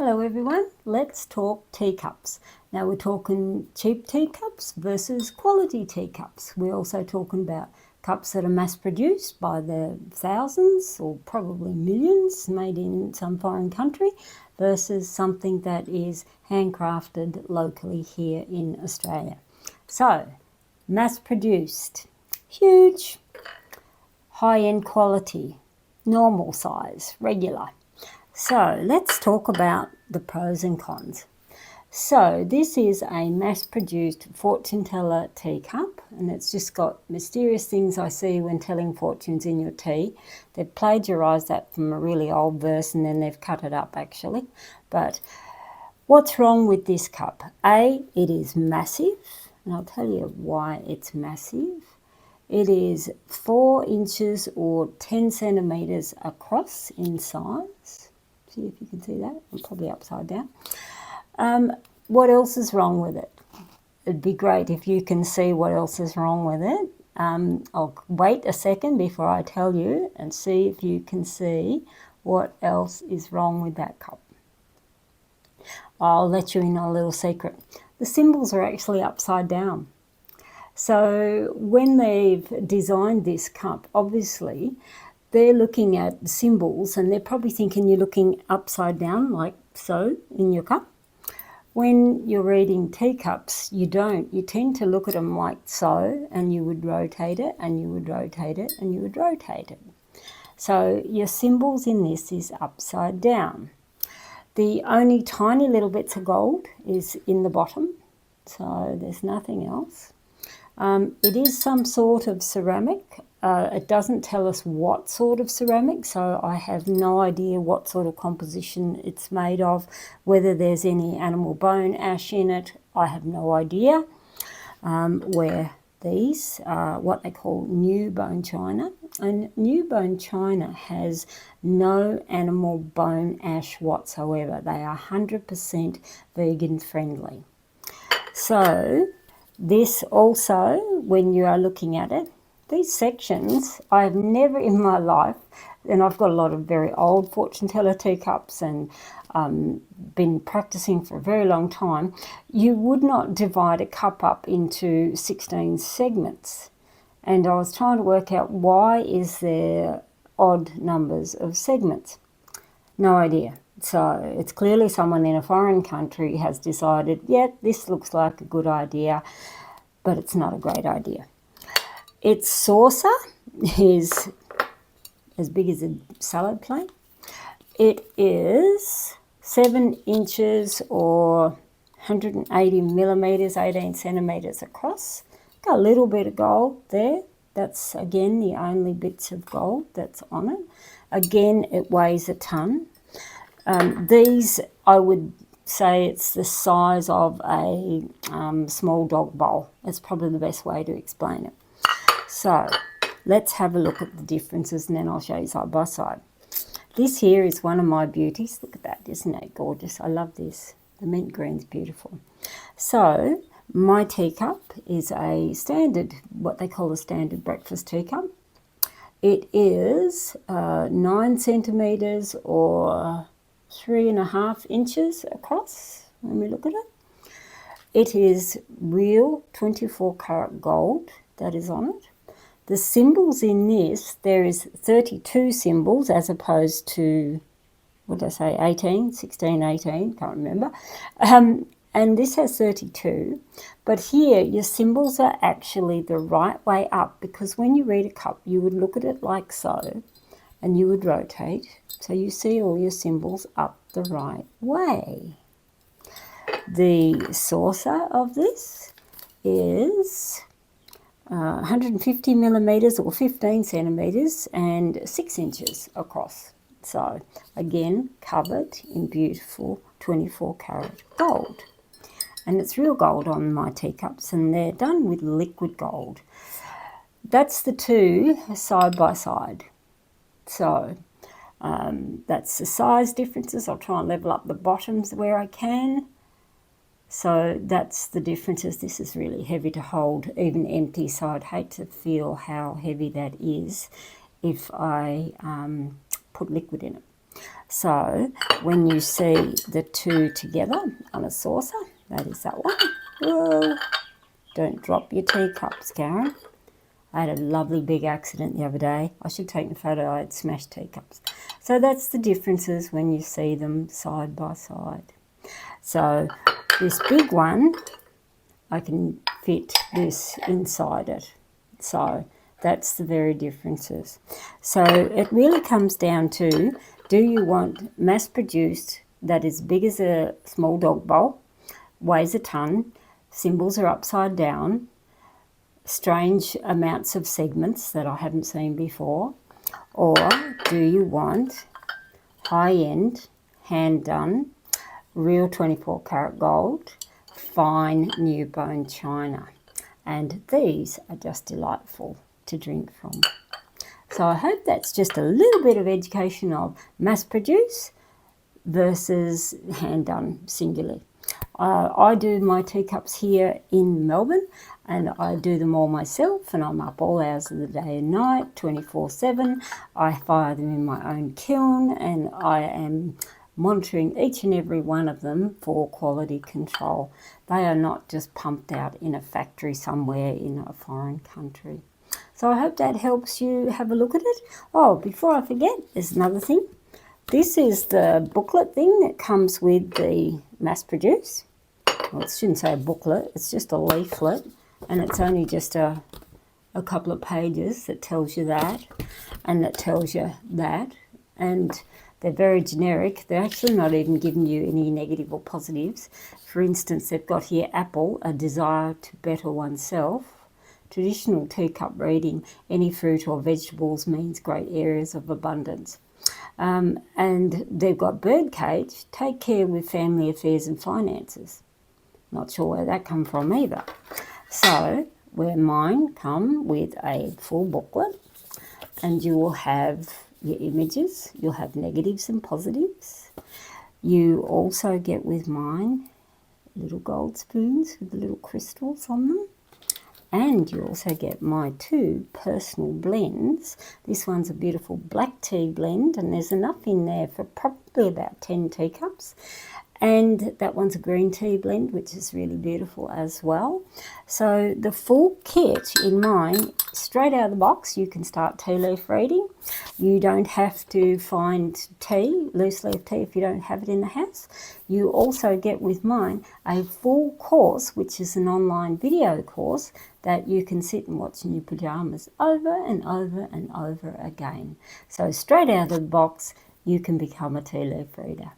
Hello everyone, let's talk teacups. Now we're talking cheap teacups versus quality teacups. We're also talking about cups that are mass produced by the thousands or probably millions made in some foreign country versus something that is handcrafted locally here in Australia. So, mass produced, huge, high-end quality, normal size, regular. So let's talk about the pros and cons. So this is a mass-produced fortune teller teacup, and it's just got mysterious things I see when telling fortunes in your tea. They've plagiarised that from a really old verse and then they've cut it up actually. But what's wrong with this cup? A, it is massive, and I'll tell you why it's massive. It is 4 inches or 10 centimetres across in size. See if you can see that. I'm probably upside down. What else is wrong with it? It'd be great if you can see what else is wrong with it. I'll wait a second before I tell you and see if you can see what else is wrong with that cup. I'll let you in on a little secret. The symbols are actually upside down. So when they've designed this cup, obviously they're looking at symbols and they're probably thinking you're looking upside down like so in your cup. When you're reading teacups, you don't. You tend to look at them like so, and you would rotate it and you would rotate it and you would rotate it. So your symbols in this is upside down. The only tiny little bits of gold is in the bottom, so there's nothing else. It is some sort of ceramic. It doesn't tell us what sort of ceramic, so I have no idea what sort of composition it's made of, whether there's any animal bone ash in it. I have no idea. Where these are what they call new bone china, and new bone china has no animal bone ash whatsoever. They are 100% vegan friendly. So this also, when you are looking at it, these sections, I have never in my life, and I've got a lot of very old fortune teller teacups and been practicing for a very long time, you would not divide a cup up into 16 segments. And I was trying to work out why is there odd numbers of segments. No idea. So it's clearly someone in a foreign country has decided, yeah, this looks like a good idea, but it's not a great idea. Its saucer is as big as a salad plate. It is 7 inches or 180 millimetres, 18 centimetres across. Got a little bit of gold there. That's, again, the only bits of gold that's on it. Again, it weighs a tonne. These, I would say it's the size of a small dog bowl. That's probably the best way to explain it. So let's have a look at the differences and then I'll show you side by side. This here is one of my beauties. Look at that, isn't it gorgeous? I love this. The mint green's beautiful. So my teacup is a standard, what they call a standard breakfast teacup. It is 9 centimetres or 3.5 inches across when we look at it. It is real 24 karat gold that is on it. The symbols in this, there is 32 symbols as opposed to, what did I say, 18, 16, 18, can't remember. And this has 32. But here, your symbols are actually the right way up, because when you read a cup, you would look at it like so, and you would rotate, so you see all your symbols up the right way. The saucer of this is 150 millimetres or 15 centimetres and 6 inches across. So again, covered in beautiful 24 karat gold. And it's real gold on my teacups, and they're done with liquid gold. That's the two side by side. So that's the size differences. I'll try and level up the bottoms where I can. So that's the differences. This is really heavy to hold, even empty, so I'd hate to feel how heavy that is if I put liquid in it. So when you see the two together on a saucer, that is that one. Whoa, don't drop your teacups, Karen. I had a lovely big accident the other day. I should take the photo. I had smashed teacups. So that's the differences when you see them side by side. So this big one, I can fit this inside it. So that's the very differences. So it really comes down to, do you want mass-produced that is big as a small dog bowl, weighs a ton, symbols are upside down, strange amounts of segments that I haven't seen before, or do you want high-end, hand-done, real 24 karat gold, fine new bone china? And these are just delightful to drink from. So I hope that's just a little bit of education of mass produce versus hand done singularly. I do my teacups here in Melbourne, and I do them all myself, and I'm up all hours of the day and night, 24/7. I fire them in my own kiln, and I am monitoring each and every one of them for quality control. They are not just pumped out in a factory somewhere in a foreign country. So I hope that helps you have a look at it. Oh, before I forget, there's another thing. This is the booklet thing that comes with the mass produce. Well, I shouldn't say a booklet, it's just a leaflet, and it's only just a couple of pages that tells you that, and that tells you that, and they're very generic. They're actually not even giving you any negative or positives. For instance, they've got here apple, a desire to better oneself. Traditional teacup reading, any fruit or vegetables means great areas of abundance. And they've got birdcage, take care with family affairs and finances. Not sure where that come from either. So where mine come with a full booklet, and you will have your images, you'll have negatives and positives. You also get with mine little gold spoons with the little crystals on them. And you also get my two personal blends. This one's a beautiful black tea blend, and there's enough in there for probably about 10 teacups. And that one's a green tea blend, which is really beautiful as well. So the full kit in mine, straight out of the box, you can start tea leaf reading. You don't have to find tea, loose leaf tea, if you don't have it in the house. You also get with mine a full course, which is an online video course that you can sit and watch in your pajamas over and over and over again. So straight out of the box, you can become a tea leaf reader.